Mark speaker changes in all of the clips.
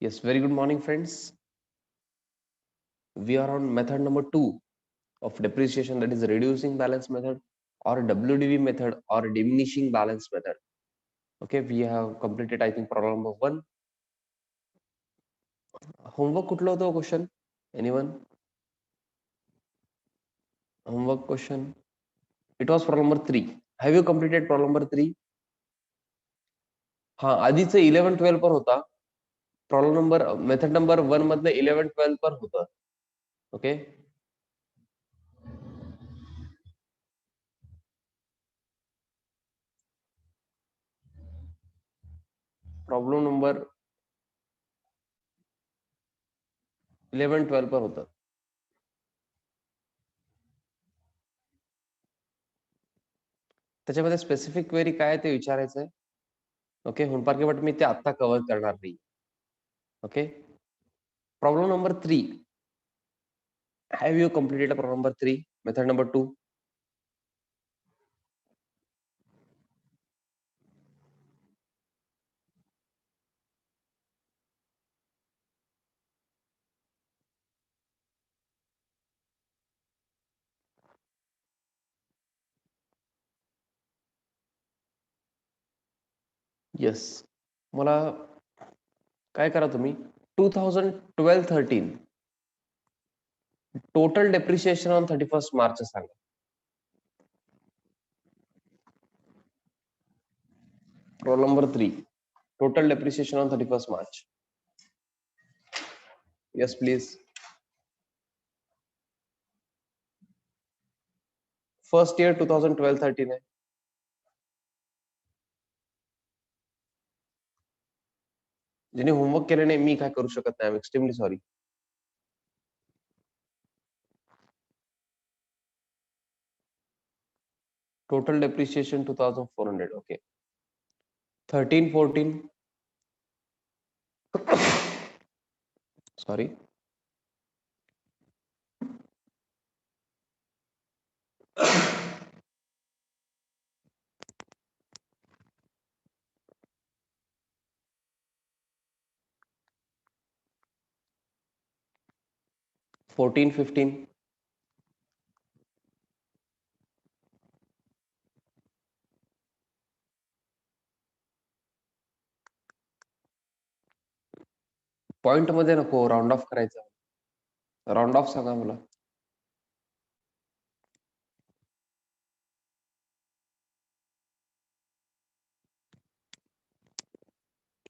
Speaker 1: Yes, very good morning, friends. We are on method number 2 of depreciation, that is reducing balance method or WDV method or diminishing balance method. Okay, we have completed, I think, problem number 1. Homework कुठला होता question? Anyone? Homework question. It was problem number 3. Have you completed problem number 3? हाँ, आधीच 11-12 पण होता. Problem number method number 1 मधलं 11-12 पण होतं. Okay. Problem number 11-12 पण होतं. त्याच्यामध्ये स्पेसिफिक क्वेरी काय ते विचारायचंय. ओके, होमपार्के बट मी ते आता कव्हर करणार नाही. Okay, problem number 3. Have you completed problem number 3, method number 2? Yes. मला काय करा तुम्ही 2012-13 total depreciation on 31st March सांगा. Problem number 3, total depreciation on 31st March. Yes please. First year 2012-13 आहे. ज्यांनी होमवर्क केले नाही मी काय करू शकत नाही. I am extremely sorry. Total depreciation 2400. Okay. 13-14 sorry. Fourteen 15 point मध्ये नको, राऊंड ऑफ करायचं. राऊंड ऑफ सांगा मला.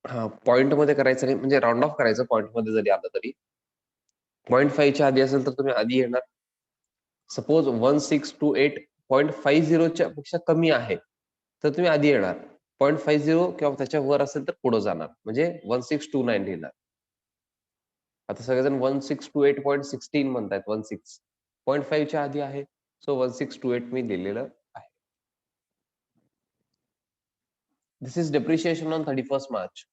Speaker 1: हा, पॉइंट मध्ये करायचं नाही, म्हणजे राऊंड ऑफ करायचं. पॉइंट मध्ये जरी आलं तरी 0.5 च्या आधी असेल तर तुम्ही आधी येणार. सपोज 1628.50 च्या पेक्षा कमी आहे तर तुम्ही आधी येणार. 0.50 किंवा त्याच्या वर असेल तर पुढे जाणार, म्हणजे 1629 लिहिणार. आता सगळेजण 1628.16 म्हणतायत. 0.5 च्या आधी आहे, सो 1628 मी लिहिलेलं आहे. This is depreciation on 31st March.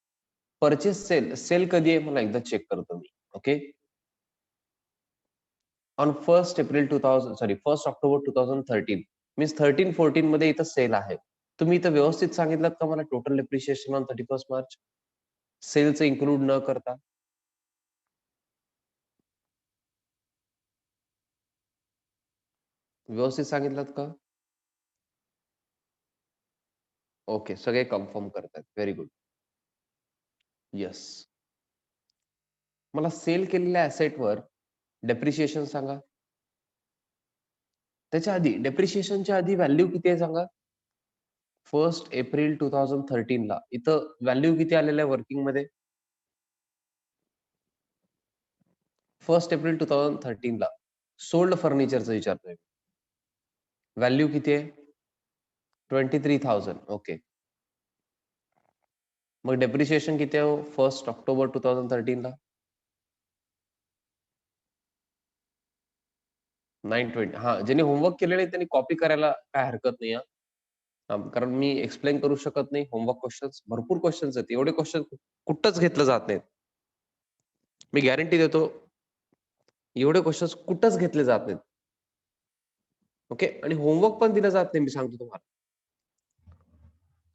Speaker 1: Purchase sale कधी आहे मला एकदा चेक करतो मी. Okay, on 1st October 2013 means 13-14 मध्ये इथं सेल आहे. तुम्ही इथं व्यवस्थित सांगितलं का मला total depreciation on 31st March सेलचं इन्क्लूड न करता? व्यवस्थित सांगितलं का? ओके, सगळे कन्फर्म करतात. Very good. येस. मला सेल केलेल्या ऍसेटवर डेप्रिशिएशन सांगा. त्याच्या आधी डेप्रिशिएशनच्या आधी व्हॅल्यू किती आहे सांगा. 1 एप्रिल 2013 ला इथं व्हॅल्यू किती आलेलं आहे वर्किंग मध्ये? 1 एप्रिल 2013 ला सोल्ड फर्निचरचं विचारतोय. व्हॅल्यू किती आहे? 23,000. ओके, मग डेप्रिशिएशन किती आहे 1 ऑक्टोबर 2013 ला? 920. हा, ज्यांनी होमवर्क केलेले त्यांनी कॉपी करायला काय हरकत नाही. कारण मी एक्सप्लेन करू शकत नाही. होमवर्क क्वेश्चन्स भरपूर क्वेश्चन्स आहेत. एवढे क्वेश्चन कुठंच घेतलं जात नाहीत. मी गॅरंटी देतो, एवढे क्वेश्चन्स कुठंच घेतले जात नाहीत. ओके, आणि होमवर्क पण दिलं जात नाही. मी सांगतो तुम्हाला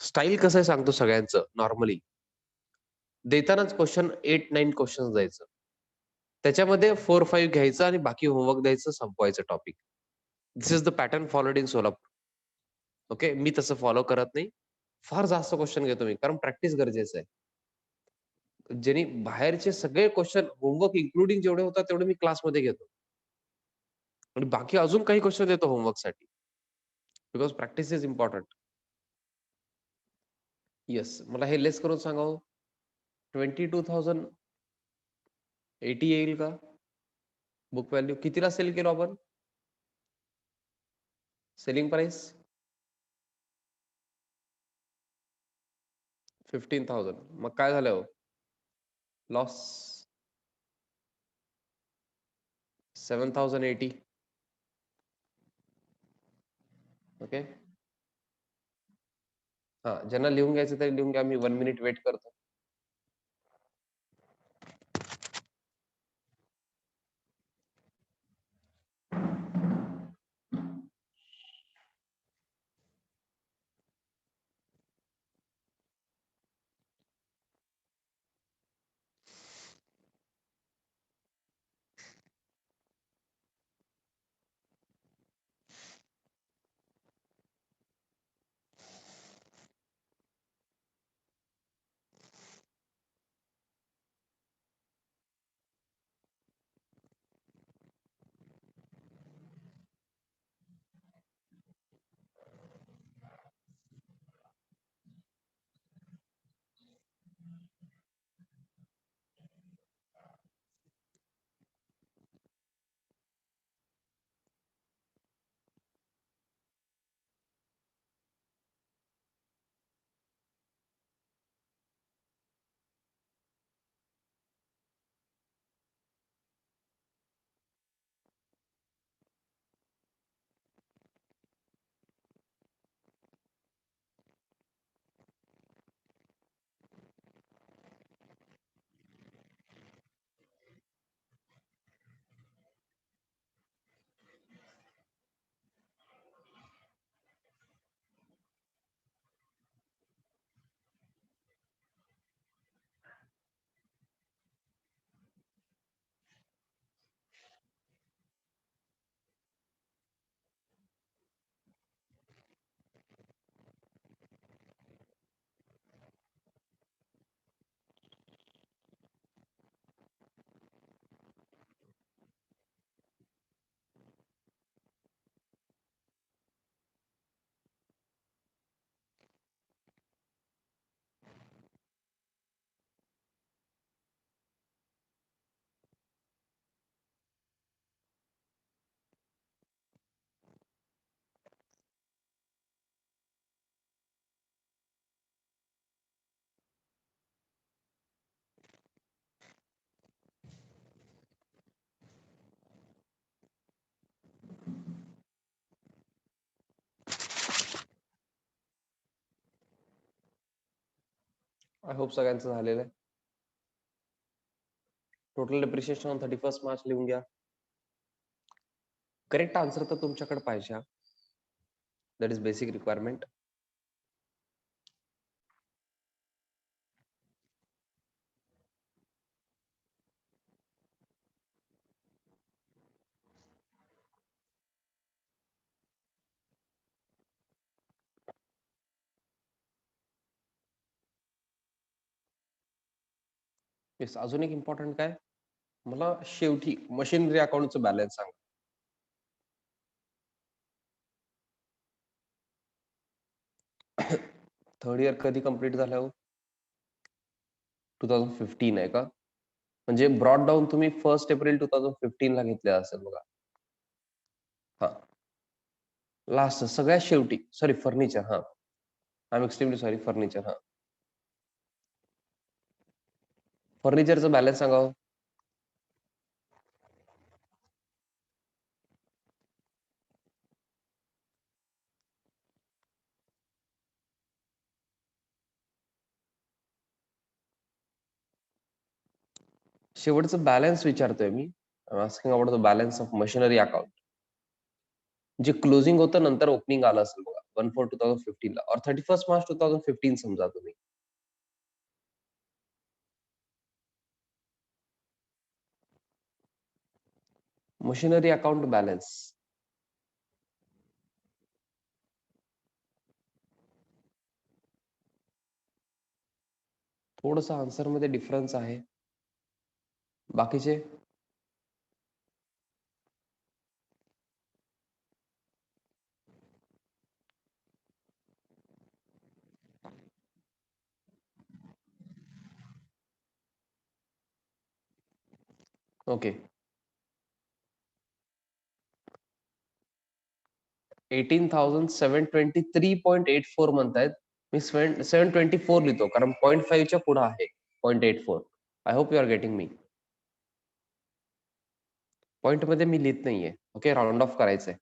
Speaker 1: स्टाईल कसं आहे सांगतो सगळ्यांचं. नॉर्मली देतानाच क्वेश्चन 8-9 क्वेश्चन्स द्यायचं. त्याच्यामध्ये 4-5 घ्यायचं आणि बाकी होमवर्क द्यायचं, संपवायचं topic. This is the pattern followed in Solapur. Okay. मी तसं फॉलो करत नाही. फार जास्त क्वेश्चन घेतो मी, कारण प्रॅक्टिस गरजेचं आहे. ज्यांनी बाहेरचे सगळे क्वेश्चन होमवर्क इन्क्लुडिंग जेवढे होतात तेवढे मी क्लासमध्ये घेतो. आणि बाकी अजून काही क्वेश्चन देतो होमवर्कसाठी. Because practice is important. Yes. मला हे लेस करून सांगा हो. 22,080 येईल का? बुक व्हॅल्यू कितीला सेल केलो आपण? Selling price? 15,000. मग काय झालं हो? लॉस 7,080. ओके. हां, ज्यांना लिहून घ्यायचं तरी लिहून घ्या. मी 1 मिनिट वेट करतो. आय होप सगळ्यांचं झालेलं आहे. टोटल डेप्रिशिएशन ऑन 31 मार्च लिहून घ्या. करेक्ट आन्सर तर तुमच्याकडे पाहिजे. That is basic requirement. Yes. अजून एक इम्पॉर्टंट काय? मला शेवटी मशिनरी अकाउंटचं बॅलन्स सांगा. थर्ड इयर कधी कंप्लीट झालं हो? 2015 आहे का? म्हणजे ब्रॉड डाऊन तुम्ही 1 एप्रिल 2015 ला घेतले असेल बघा. हा, लास्ट सगळ्यात शेवटी. Sorry, furniture. हा, I am extremely sorry. Furniture. हा, फर्निचरचं बॅलन्स सांगा हो. शेवटचं बॅलन्स विचारतोय मी. Asking about the balance of machinery account. जे क्लोजिंग होतं नंतर ओपनिंग आलं असेल बघा 1/4/2015 ला और 31 मार्च 2015 समजा तुम्ही. Machinery account balance. थोडस आन्सर मध्ये डिफरन्स आहे. बाकीचे ओके. 18,723.84 म्हणतायत. मी 724 लिहितो कारण 0.5 च्या पुढे आहे 0.84. I hope you are getting me. Point मध्ये मी लिहित नाहीये. ओके, राऊंड ऑफ करायचंय.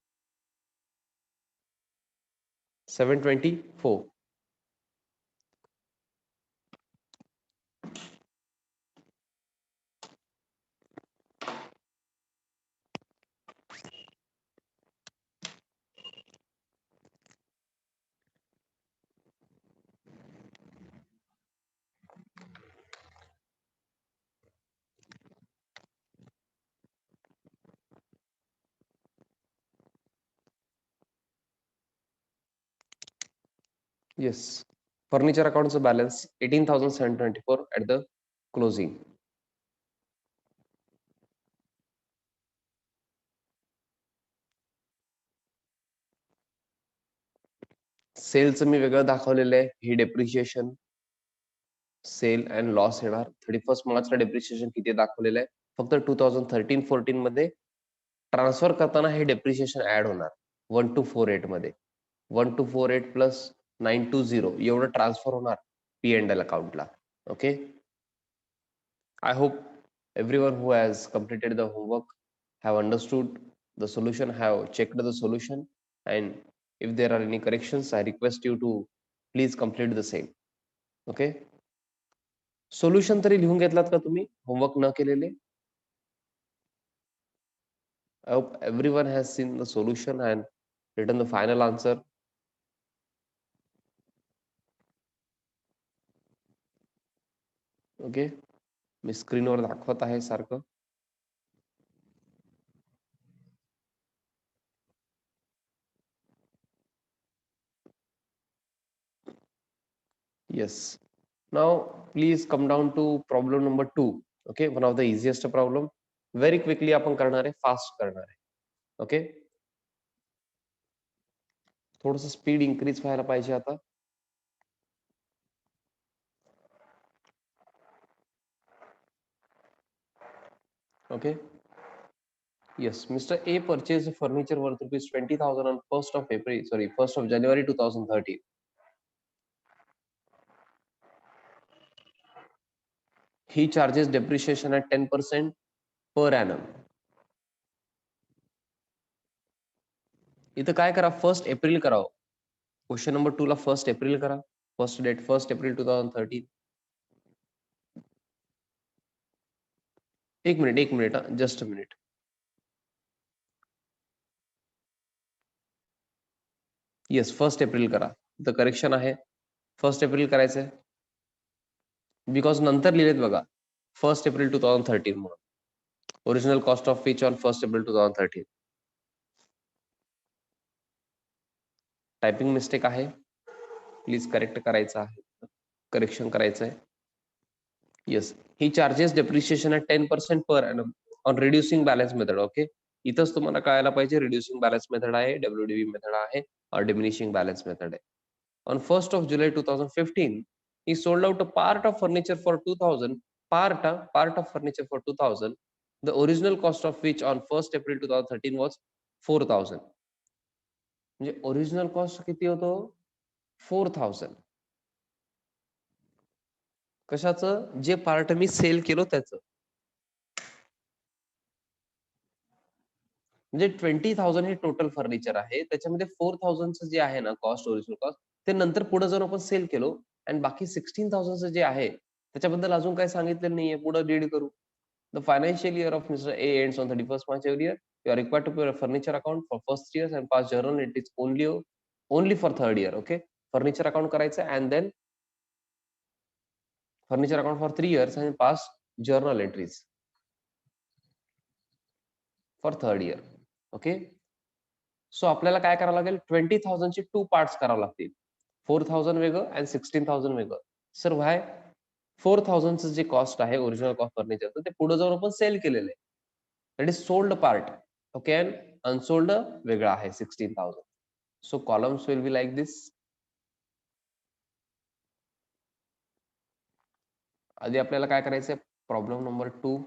Speaker 1: 724. येस. फर्निचर अकाउंटचं बॅलन्स 18,724 ऍट द क्लोजिंग. सेलचं मी वेगळं दाखवलेलं आहे. ही डेप्रिशिएशन, सेल अँड लॉस येणार. 31 मार्चला डेप्रिशिएशन किती दाखवलेलं आहे. फक्त 2013-14 मध्ये ट्रान्सफर करताना हे डेप्रिशिएशन ऍड होणार 1248 मध्ये. 1248 प्लस 920 एवढं ट्रान्सफर होणार P&L अकाउंटला. Okay. I hope everyone who has completed the homework have understood the solution, have checked the solution, and if there are any corrections, I request you to please complete the same. Okay. Solution तरी लिहून घेतलात का तुम्ही homework न केलेले? I hope everyone has seen the solution and written the final answer. Okay, मी स्क्रीनवर दाखवत आहे सारखं. Yes. Now please come down to problem number 2. Okay, one of the easiest problem. Very quickly आपण करणार आहे, फास्ट करणार आहे. ओके. थोडस स्पीड इन्क्रीज व्हायला पाहिजे आता. Okay. Yes, Mr. A purchased furniture worth rupees 20,000 on 1st of January 2013. He charges depreciation at 10% per annum. इथं काय करा, 1st एप्रिल करावं. क्वेश्चन नंबर 2 ला 1st एप्रिल करा. First date 1st April 2013. एक minute just a minute. Yes, 1st April करा. इथं correction आहे. 1st एप्रिल करायचंय बिकॉज नंतर लिहिलेत बघा 1st एप्रिल 2013 म्हणून. Original cost of which on 1st April 2013. Typing mistake आहे, प्लीज करेक्ट करायचं आहे, करेक्शन करायचं आहे. Yes, he charges depreciation at 10% per annum on reducing balance method. Okay, इथंच तुम्हाला कळायला पाहिजे रिड्युसिंग बॅलन्स मेथड आहे, WDB मेथड आहे और डिमिनिशिंग बॅलन्स मेथड आहे. On 1st of July 2015 he sold out a part of furniture for 2000, part of furniture for 2000, the original cost of which on 1st April 2013 was 4,000. म्हणजे original cost किती होतो? 4,000. कशाचं? जे part मी sale केलो त्याचं. म्हणजे 20,000 हे टोटल फर्निचर आहे. त्याच्यामध्ये 4,000चं जे आहे ना कॉस्ट, ओरिजिनल कॉस्ट, ते नंतर पुढे जाऊन आपण सेल केलो आणि बाकी 16,000चं जे आहे त्याच्याबद्दल अजून काही सांगितलेलं नाहीये. पुढे रीड करू. The financial year of Mr. A ends on 31st March every year. You are required to prepare a furniture account for first 3 years and pass journal entries only for third year. Okay, furniture account करायचं and then furniture account for 3 years and pass journal entries. For third year. Okay. So आपल्याला काय करावं लागेल, 20,000 चे 2 parts करावे लागतील. 4,000 वेगळं आणि 16,000 वेगळं. सर व्हाय? 4,000 चं जे कॉस्ट आहे ओरिजिनल कॉस्ट फर्निचरचं, ते पुढे जाऊन आपण सेल केलेलं आहे. That is sold part. Okay. And unsold वेगळं आहे 16,000. So columns will be like this. आधी आपल्याला काय करायचंय, प्रॉब्लेम नंबर 2.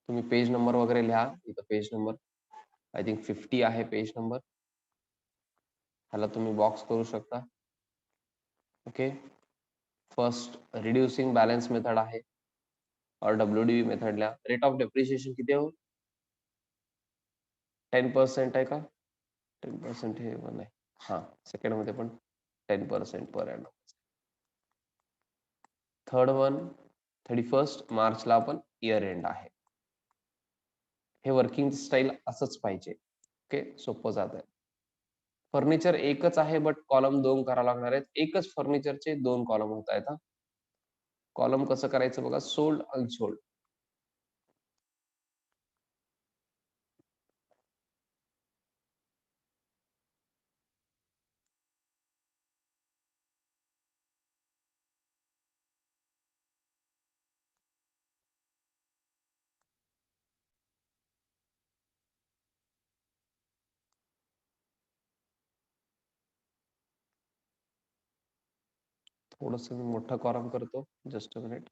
Speaker 1: तुम्ही पेज नंबर वगैरे लिहा. इथं पेज नंबर आय थिंक 50 आहे पेज नंबर. ह्याला तुम्ही बॉक्स करू शकता. Okay. First reducing balance method आहे और WDV मेथड लिहा. रेट ऑफ डेप्रिशिएशन किती आहे? 10% आहे का? 10% हे पण आहे. हा, सेकंड मध्ये पण 10% पर एनम. थर्ड वन 31 मार्चला आपण इयर एंड आहे. हे वर्किंग स्टाईल असंच पाहिजे. ओके, सोपं जात आहे. फर्निचर एकच आहे बट कॉलम 2 करावं लागणार आहेत. एकच फर्निचरचे 2 कॉलम होत आहेत. कॉलम कसं करायचं बघा, सोल्ड अनसोल्ड. थोडस मी मोठा कॉलम करतो. Just a minute.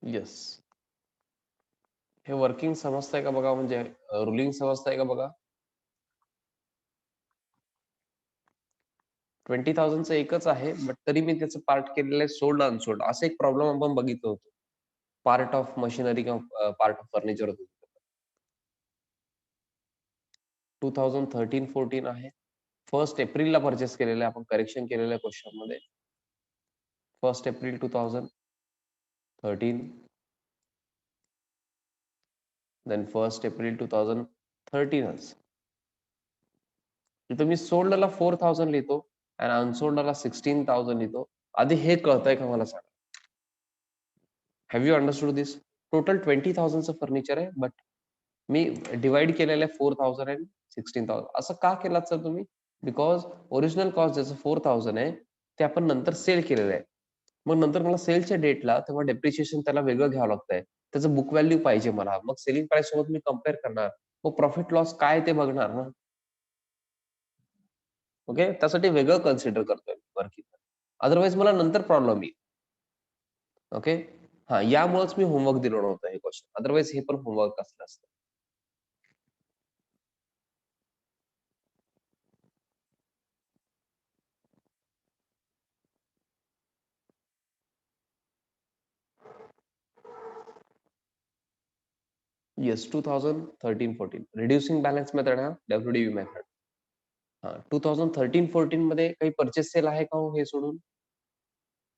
Speaker 1: येस. हे वर्किंग समजतंय का बघा, म्हणजे रुलिंग समजतंय का बघा. 20,000 चं एकच आहे बट तरी मी त्याचं पार्ट केलेलं आहे सोल्ड अनसोल्ड. असं एक प्रॉब्लेम आपण बघितलं होतं. पार्ट ऑफ मशिनरी किंवा पार्ट ऑफ फर्निचर होतं. 2013-14 आहे. 1 एप्रिलला परचेस केलेलं आहे. आपण करेक्शन केलेलं आहे क्वेश्चन मध्ये. 1 एप्रिल 2013, देन 1 एप्रिल 2013च. इथं मी सोल्डला 4,000 लिहितो आणि अनसोल्डला 16,000 लिहितो. आधी हे कळतंय का मला सांगा. Have you understood this? Total 20,000 चं फर्निचर आहे बट मी डिवाइड केलेलं आहे 4,000 आणि 16,000. असं का केलात सर तुम्ही? बिकॉज ओरिजिनल कॉस्ट ज्याचं 4,000 आहे ते आपण नंतर सेल केलेलं आहे. मग नंतर मला सेलच्या डेटला तेव्हा डेप्रिशिएशन त्याला वेगळं घ्यावं लागतंय. त्याचं बुक व्हॅल्यू पाहिजे मला. मग सेलिंग प्राइस सोबत मी कम्पेअर करणार. मग प्रॉफिट लॉस काय ते बघणार ना. ओके, त्यासाठी वेगळं कन्सिडर करतोय वर्किंग. अदरवाईज मला नंतर प्रॉब्लेम येईल. ओके. हा, यामुळेच मी होमवर्क दिलं नव्हतं हे क्वेश्चन. अदरवाईज हे पण होमवर्क असलं असतं. येस, 2013-14 रिड्युसिंग बॅलन्स मेथड हा WDV मेथड. हा, 2013-14 मध्ये काही परचेस सेल आहे का हो हे सोडून?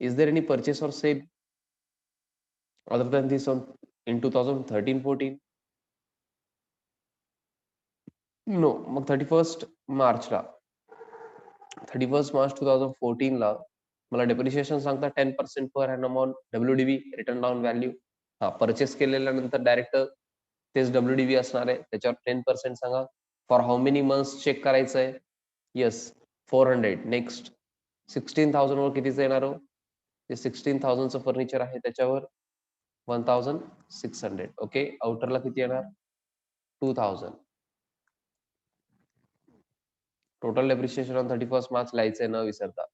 Speaker 1: Is there any purchase or sale other than this on in 2013-14? No. मग 31 मार्चला 31 मार्च 2014 ला मला डेप्रिशिएशन सांगता 10% per annum on WDV written down value. हा, परचेस केलेल्यानंतर डायरेक्ट तेच WDV असणार आहे. त्याच्यावर 10% सांगा. For how many months check करायचं आहे. येस, 400. नेक्स्ट 16,000 वर कितीचं येणार हो? ते 16,000 चं फर्निचर आहे त्याच्यावर 1,600. ओके. आउटरला किती येणार? 2,000. टोटल डेप्रिशिएशन ऑन 31 मार्च लिहायचंय न विसरता.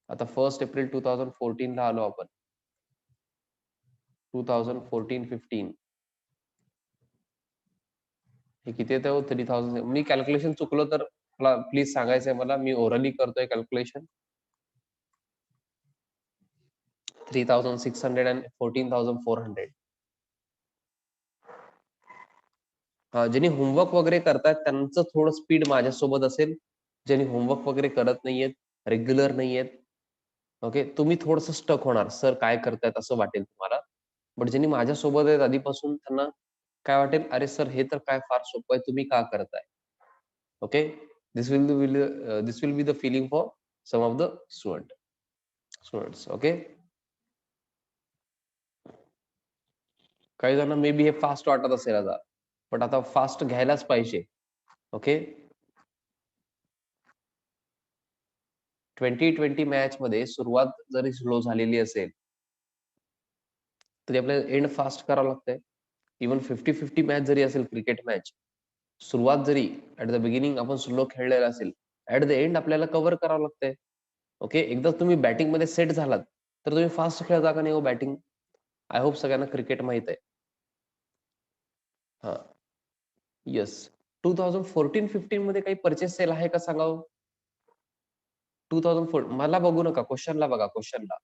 Speaker 1: आता 1 एप्रिल 2014 ला आलो आपण. 2014-15 हे किती येतं हो? 3,000. मी कॅल्क्युलेशन चुकलो तर प्लीज सांगायचंय मला. मी ओरली करतोय कॅल्क्युलेशन. 3,600 and 14,400. हा, ज्यांनी होमवर्क वगैरे करतायत त्यांचं थोडं स्पीड माझ्यासोबत असेल. ज्यांनी होमवर्क वगैरे करत नाहीयेत, रेग्युलर नाहीयेत, ओके. तुम्ही थोडंसं स्टक होणार. सर काय करतायत असं वाटेल तुम्हाला. बट ज्यांनी माझ्यासोबत आहेत आधीपासून त्यांना काय वाटेल, "अरे सर हे तर काय फार सोपं आहे. तुम्ही का करताय?" Okay. This will be the feeling for some of the students. Okay. काही जणांना मे बी हे फास्ट वाटत असेल आता. बट आता फास्ट घ्यायलाच पाहिजे. ओके. 2020 मॅचमध्ये सुरुवात जरी स्लो झालेली असेल, तरी आपल्याला एंड फास्ट करावं लागतंय. इव्हन 50-50 मॅच जरी असेल क्रिकेट मॅच, सुरुवात जरी ॲट द बिगिनिंग आपण स्लो खेळलेला असेल, ॲट द एंड आपल्याला कव्हर करावं लागतंय. ओके. एकदा तुम्ही बॅटिंगमध्ये सेट झालात, तर तुम्ही फास्ट खेळता का नाही हो बॅटिंग? आय होप सगळ्यांना क्रिकेट माहीत आहे. हां. येस. 2014-15 मध्ये काही पर्चेस सेल आहे का सांगा हो? 2004 मला बघू नका, क्वेशनला बघा क्वेशनला.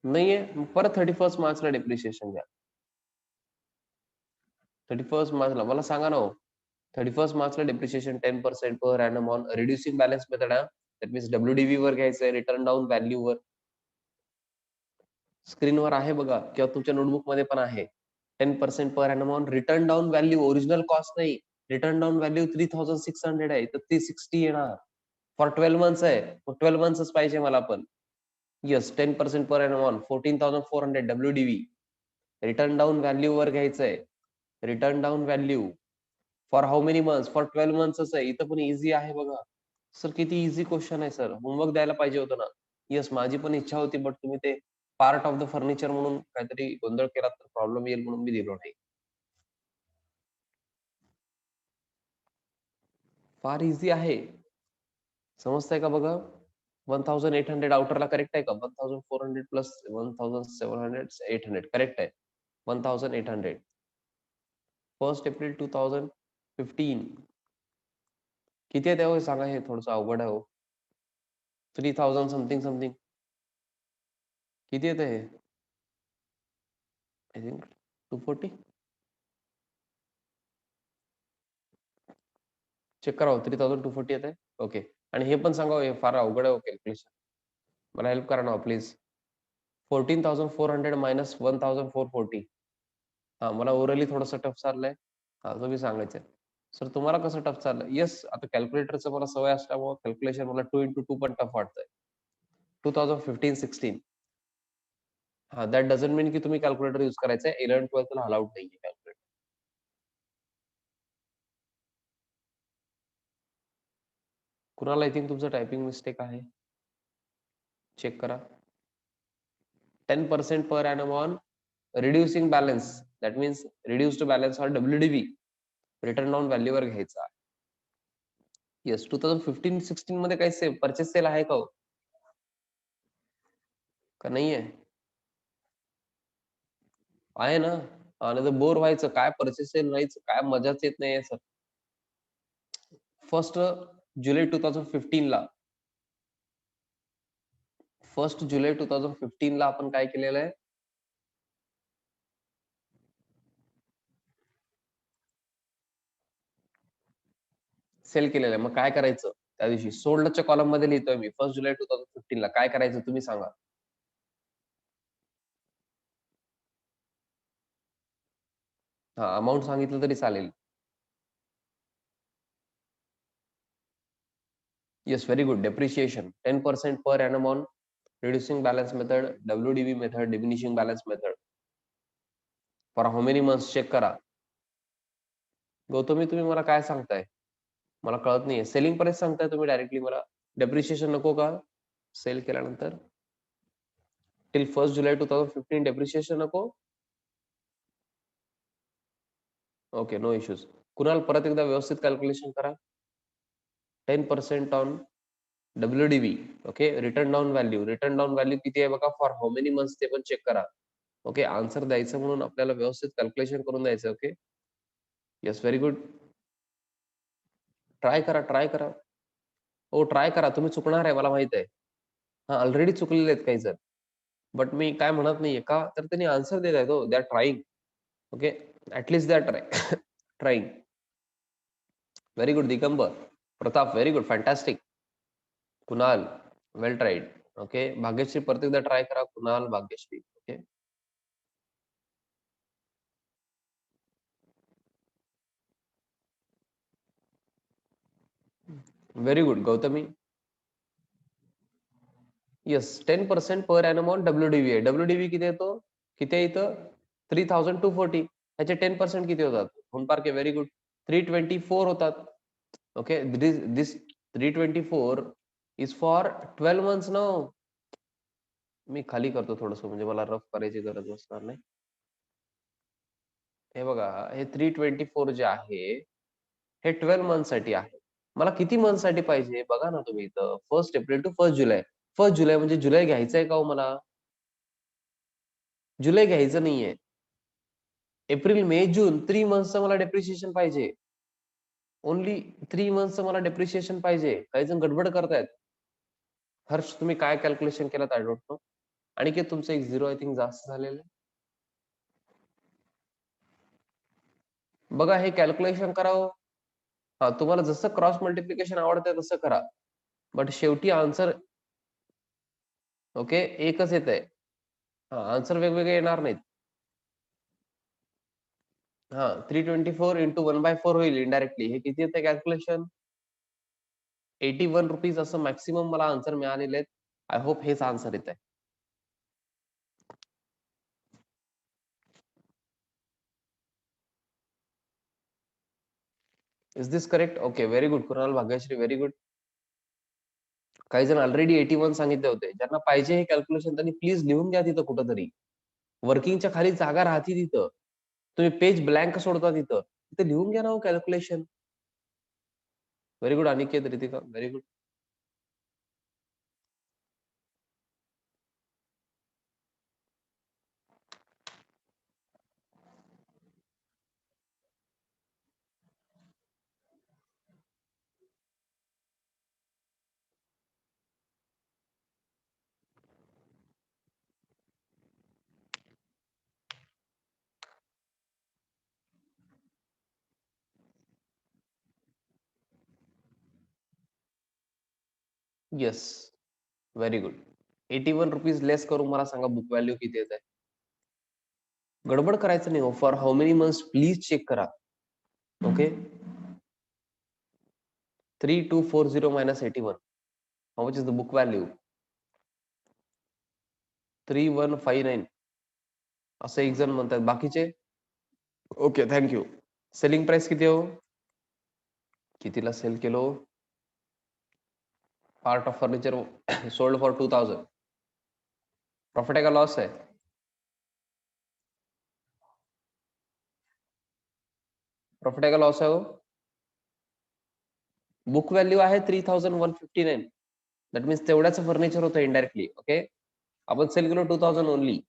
Speaker 1: नाहीये. परत 31 मार्चला डेप्रिसिएशन घ्या. 31 मार्चला मला सांगा ना हो. 31 मार्चला depreciation 10% per annum on reducing balance method हां. दॅट मीन्स डब्ल्यू-डी-व्ही वर घ्यायचंय, रिटर्न डाउन व्हॅल्यूवर. स्क्रीनवर आहे बघा किंवा तुमच्या नोटबुकमध्ये पण आहे. 10% per annum on return down value original cost नाही. रिटर्न डाउन व्हॅल्यू 3600 आहे. तर 360 येणार. फॉर 12 मंथ्स आहे. मग 12 मंथ्सच पाहिजे मला पण. Yes 10% per annum on 14,400 W-D-V. Return down व्हॅल्यूवर घ्यायचंय. Return down value for how many months? For 12 मंथ्सच आहे. इथं पण ईझी आहे बघा. सर किती ईझी क्वेश्चन आहे सर. होमवर्क द्यायला पाहिजे होतं ना. येस माझी पण इच्छा होती, बट तुम्ही ते पार्ट ऑफ द फर्निचर म्हणून काहीतरी गोंधळ केला तर प्रॉब्लेम येईल म्हणून मी दिलो नाही. फार ईझी आहे. समजतंय का बघा? 1800 आउटरला करेक्ट आहे का? 1400 प्लस 1700 800 करेक्ट आहे. 1800. 1 एप्रिल 2015 किती आहे हो सांगा? हे थोडंसं अवघड आहे हो. 3000 समथिंग समथिंग. किती येतं हे? I think 240. चेक करा हो. 3240 येत आहे. ओके. आणि हे पण सांगा हो, हे फार अवघड आहे हो कॅल्क्युलेशन. मला हेल्प करा ना प्लीज. 14,400 मायनस 1,440. हां, मला ओरली थोडंसं टफ चाललंय. हां, तुम्ही सांगायचंय. सर तुम्हाला कसं टफ चाललंय? येस, आता कॅल्क्युलेटरचं मला सवय असल्यामुळं कॅल्क्युलेशन मला 2x2 पण टफ वाटतंय. 2015-16. हां, दॅट डझंट मीन की तुम्ही कॅल्क्युलेटर यूज करायचंय. 11th-12thला अलाउड नाहीये कॅल्क्युलेटर. कुणाला आय थिंक तुमचं टायपिंग मिस्टेक आहे. चेक करा. 10% per annum on reducing balance. That means reduced balance or WDV. Written down व्हॅल्यूवर घ्यायचा. येस 2015-16 मध्ये काही परचेस सेल आहे का हो? का नाहीये? आहे ना. आणि तर बोर व्हायचं. काय परचेस सेल नाहीच. काय मजाच येत नाहीये सर. 1 जुलै 2015 ला 1 जुलै 2015 ला आपण काय केलेलं आहे? सेल केलेलं आहे. मग काय करायचं? त्या दिवशी सोल्डच्या कॉलममध्ये लिहितोय मी 1 जुलै 2015 ला काय करायचं तुम्ही सांगा? हां, अमाउंट सांगितलं तरी चालेल. Yes, very good. Depreciation 10% per annum on reducing balance method, WDV method, diminishing balance method. For how many months? Check करा. गौतमी तुम्ही मला काय सांगताय? मला कळत नाहीये. सेलिंग प्राइस सांगताय तुम्ही डायरेक्टली मला. डेप्रिशिएशन नको का? सेल केल्यानंतर? टिल 1 जुलै 2015 डेप्रिशिएशन नको? Okay, no issues. कुणाल परत एकदा व्यवस्थित कॅल्क्युलेशन करा. 10% on WDV. Okay. Return down value. Return down value किती आहे बघा. फॉर हाऊ मेनी मंथ्स ते पण चेक करा. ओके. आन्सर द्यायचं म्हणून आपल्याला व्यवस्थित कॅल्क्युलेशन करून द्यायचं. Okay. Yes, very good. Try करा, ट्राय करा. हो, ट्राय करा. तुम्ही चुकणार आहे मला माहित आहे. हां, ऑलरेडी चुकलेले आहेत काही जण. बट मी काय म्हणत नाहीये का, तर त्यांनी आन्सर देत आहेत हो. They are trying. Okay. At least they are trying. Very good Digambar. Pratap very good, fantastic. Kunal well tried. Okay, Bhagyashree परत एकदा ट्राय करा. Kunal, Bhagyashree. Okay, very good Gautami. Yes, 10% per annum on WDV आहे. डब्ल्यूडीव्ही किती येतो? किती आहे इथं? 3240. ह्याचे 10% किती होतात? होम पार्क आहे, व्हेरी गुड. 324 होतात. Okay, this 324 is for 12 months no. मी खाली करतो थोडस, म्हणजे मला रफ करायची गरज नसणार नाही. हे बघा, हे 324 जे आहे हे 12 मंथ साठी आहे. मला किती मंथ साठी पाहिजे बघा ना तुम्ही इथं. 1 एप्रिल टू 1 जुलै. 1 जुलै म्हणजे जुलै घ्यायचंय का हो मला? जुलै घ्यायचं नाहीये. एप्रिल, मे, जून 3 मंथचं मला डेप्रिसिएशन पाहिजे. ओनली 3 मंथचं मला डेप्रिसिएशन पाहिजे. काही जण गडबड करतायत. हर्ष, तुम्ही काय कॅल्क्युलेशन केलं आय डोंट नो. आणि की तुमचं एक 0 आय थिंक जास्त झालेलं आहे. बघा, हे कॅल्क्युलेशन करावं. हा, तुम्हाला जसं क्रॉस मल्टिप्लिकेशन आवडतंय तसं करा. बट शेवटी आन्सर ओके एकच येत आहे. हा, आन्सर वेगवेगळे येणार नाहीत. हा, 324 इंटू 1/4 होईल इनडायरेक्टली. हे किती येतं कॅल्क्युलेशन? 81 रुपीज असं मॅक्सिमम मला आन्सर मिळालेले आहेत. आय होप हेच आन्सर येत आहे. Is this correct? Okay, very good Kunal, Bhagyashree, very good. काही जण ऑलरेडी 81 सांगितले होते. ज्यांना पाहिजे हे कॅल्क्युलेशन त्यांनी प्लीज लिहून घ्या तिथं कुठंतरी. वर्किंगच्या खाली जागा राहते तिथं. तुम्ही पेज ब्लँक सोडता तिथं. तिथे लिहून घ्या ना हो calculation. Very good Aniket, Ritika, very good. Yes, very good. 81 rupees less करून मला सांगा बुक व्हॅल्यू किती येत आहे. गडबड करायचं नाही हो. For how many months please check करा. Okay, 3240 minus 81. How much is the book value? 3159 असं एक जण म्हणतात. बाकीचे? Okay, thank you. सेलिंग प्राइस किती हो? कितीला सेल केलो? Part of furniture sold for 2000. Profit आहे का लॉस आहे? प्रॉफिट आहे का लॉस आहे हो? बुक व्हॅल्यू आहे 3159. दॅट मीन्स तेवढ्याच फर्निचर होतं इनडायरेक्टली. ओके, आपण सेल केलो 2000 ओनली.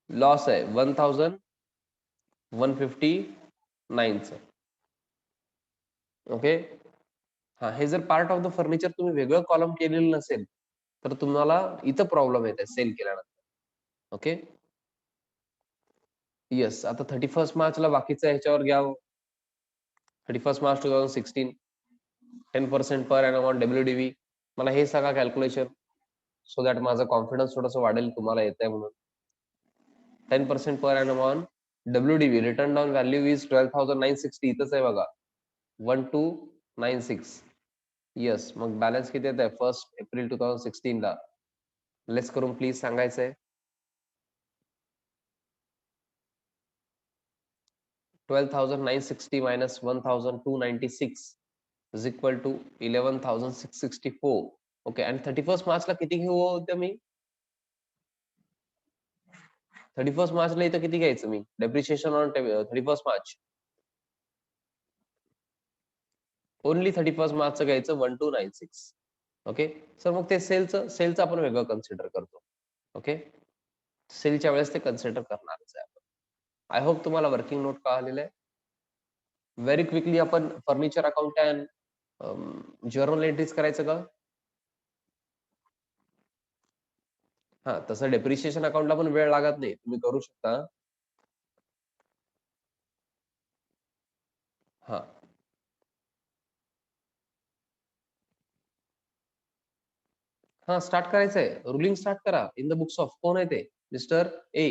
Speaker 1: लॉस आहे 1159. ओके, हा, हे जर पार्ट ऑफ द फर्निचर तुम्ही वेगळं कॉलम केलेलं नसेल तर तुम्हाला इथं प्रॉब्लेम येते सेल केल्यानंतर. Okay, yes. आता 31 मार्चला बाकीचं ह्याच्यावर घ्या. 31 March 2016, 10% per annum on WDV. मला हे सांगा कॅल्क्युलेशन, सो दॅट माझा कॉन्फिडन्स थोडस वाढेल तुम्हाला येत आहे म्हणून. 10% per annum on WDV. Return down value is 12,960. इथंच आहे बघा, 1296. येस, मग बॅलन्स किती येत आहे 1 एप्रिल 2016 ला? लेस करून प्लीज सांगायचंय. 12,960 minus 1,296 is equal to 11,664. Okay, आणि 31 मार्चला किती घेऊ होते मी? 31 मार्चला इथं किती घ्यायचं मी डेप्रिशिएशन ऑन 31 मार्च? ओनली 31 मार्चचं घ्यायचं 1296. ओके सर, मग ते सेलचं आपण वेगळं कन्सिडर करतो. ओके, सेलच्या वेळेस ते कन्सिडर करणारच आहे आपण. आय होप तुम्हाला वर्किंग नोट कळालेलं आहे. व्हेरी क्विकली आपण furniture account and journal entries करायचं का? हा, तसं डेप्रिशिएशन अकाउंटला पण वेळ लागत नाही, तुम्ही करू शकता. हा स्टार्ट करायचंय. रुलिंग स्टार्ट करा. इन द बुक्स ऑफ कोण आहे ते? Mister A.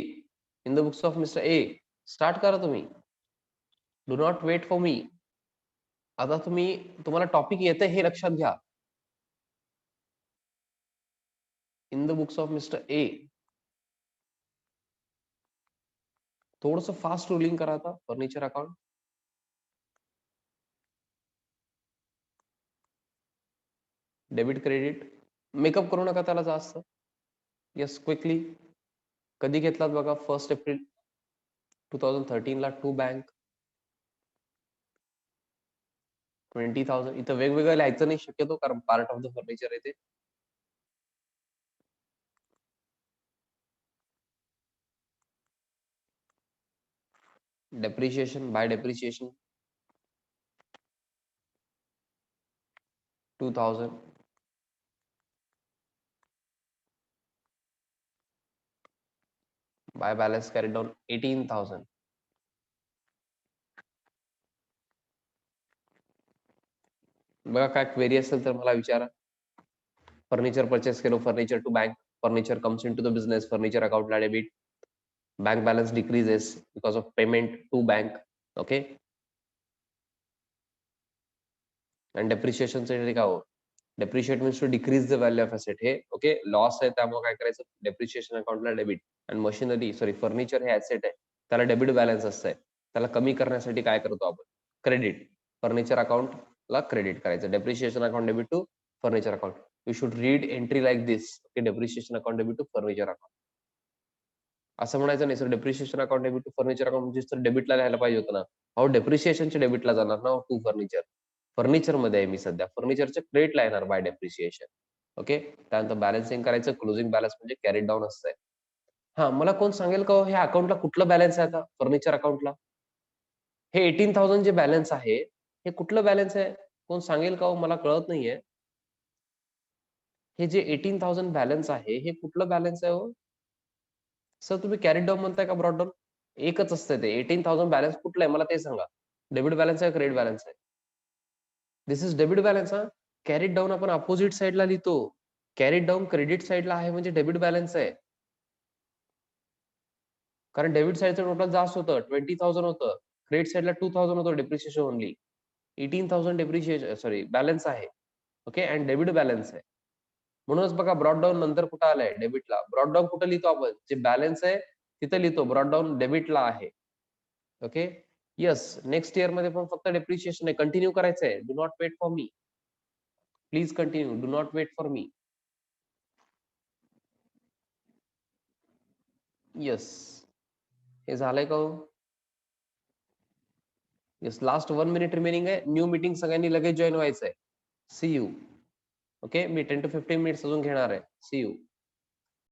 Speaker 1: In the books of mister A. Start करा तुम्ही. Do not wait for me. आता तुम्हाला टॉपिक येतंय हे लक्षात घ्या. In the books of mister A. थोडस फास्ट रुलिंग करा आता. Furniture account. Debit credit. Make up करू नका त्याला जास्त. Yes quickly. कधी घेतलात बघा? 1 एप्रिल 2013 ला टू बँक. 20,000. इथं वेगवेगळं लिहायचं नाही शक्यतो, कारण पार्ट ऑफ द फर्निचर आहे ते. Depreciation by depreciation 2000. By balance carry down 18,000. बघा काय क्वेरी असेल तर मला विचारा. फर्निचर परचेस केलो, furniture to bank. Furniture comes into the business. Furniture अकाउंटला debit. Bank balance decreases because of payment to bank. Okay. आणि डेप्रिशिएशनचं काय हो? Depreciate means to decrease the value of asset. हे ओके लॉस आहे, त्यामुळे काय करायचं? डेप्रिशिएशन अकाउंटला डेबिट. आणि मशिनरी सॉरी फर्निचर हे ऍसेट आहे, त्याला डेबिट बॅलन्स असतंय. त्याला कमी करण्यासाठी काय करतो आपण? क्रेडिट. फर्निचर अकाउंटला क्रेडिट करायचं. Depreciation account debit to furniture account. You should read entry like this. Okay. Depreciation account debit to furniture account. असं म्हणायचं नाही sir depreciation account debit to furniture account म्हणजे सर डेबिटला लिहायला पाहिजे होतं ना. अहो डेप्रिशिएशनच्या डेबिटला जाणार ना टू फर्निचर. फर्निचर मध्ये आहे मी सध्या. फर्निचरच्या क्रेडिटला येणार बाय डेप्रिशिएशन. ओके. त्यानंतर बॅलन्सिंग करायचं. क्लोजिंग बॅलन्स म्हणजे कॅरी डाऊन असतंय. हा मला कोण सांगेल का ह्या अकाउंटला कुठलं बॅलन्स आहे आता? फर्निचर अकाउंटला हे 18,000 जे बॅलन्स आहे, हे कुठलं बॅलन्स आहे? कोण सांगेल का? मला कळत नाहीये. हे जे 18,000 बॅलन्स आहे, हे कुठलं बॅलन्स आहे हो? सर तुम्ही कॅरी डाऊन म्हणताय का ब्रॉड डाऊन? एकच असतं ते. 18,000 बॅलन्स कुठलं आहे मला ते सांगा. डेबिट बॅलन्स आहे, क्रेडिट बॅलन्स आहे? This is debit balance. हा. कॅरीड डाऊन आपण अपोजिट साइडला लिहितो. कॅरीड डाऊन क्रेडिट साइडला आहे म्हणजे डेबिट बॅलन्स आहे. कारण डेबिट साइडचं टोटल जास्त होतं, 20,000 होतं. क्रेडिट साइडला 2,000 होतं depreciation only. 18,000 depreciation sorry balance आहे. ओके. अँड डेबिट बॅलन्स आहे. म्हणूनच बघा ब्रॉड डाऊन नंतर कुठं आलंय? डेबिटला. ब्रॉड डाऊन कुठं लिहितो आपण? जे बॅलन्स आहे तिथं लिहितो. ब्रॉड डाऊन डेबिटला आहे. ओके. येस. नेक्स्ट इयर मध्ये पण फक्त डेप्रिशिएशन आहे. कंटिन्यू करायचंय. Do not wait for me. Please continue. Do not wait for me. Yes. हे झालंय का हो? येस. लास्ट 1 मिनिट रिमेनिंग आहे. न्यू मीटिंग सगळ्यांनी लगेच जॉईन व्हायचंय. See you. ओके. मी 10 to 15 मिनिट्स अजून घेणार आहे. See you.